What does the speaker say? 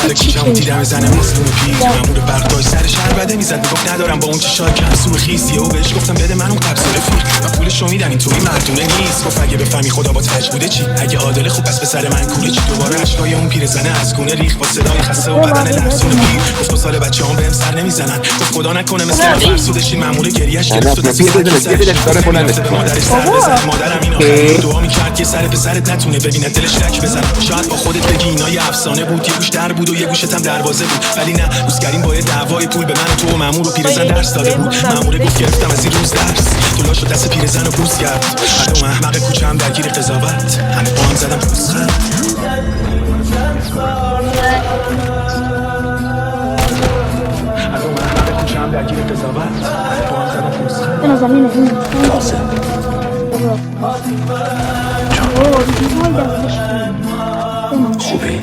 سر کوچه‌مون دیدم زنه مظلوم پیر مامور برق داشت سر شهر بده میزد میگفت ندارم با اون چشای کمسو خیسیه و بهش گفتم بده من اون قبض رفیق و پولشو میدم اینطوری مردونه نیست گفت اگه بفهمی خدا با تاج بوده چی اگه عادل خوب پس به سر من کوله چی دوباره اشکای اون پیرزنه از گونه ریخ با صدای خسته و بدن لرزون پیر گفت 2 سال بچه‌ام بهم سر نمیزنن گفت خدا نکنه مثل من فرسودشین مامور گریه‌اش گرفت و دست مادرش سر بزن مادرم اینو دعا میکرد که سر پسرت نتونه ببینه دلش لک بزن شاید با خودت بگی اینا یه افسانه بود یه گوش در بود و یه گوشت هم دروازه بود ولی نه روزگاریم با دعوای پول به من و تو و مامور و پیرزن درس داده بود مامور گفت گرفتم از این روز درس تو لاشو دست پیرزن رو بوس کرد من احمق کوچه هم درگیر قضاوت همه با هم زدم پوزخند درگیر قضاوت با هم زدم پوزخند انا زمین این خوبی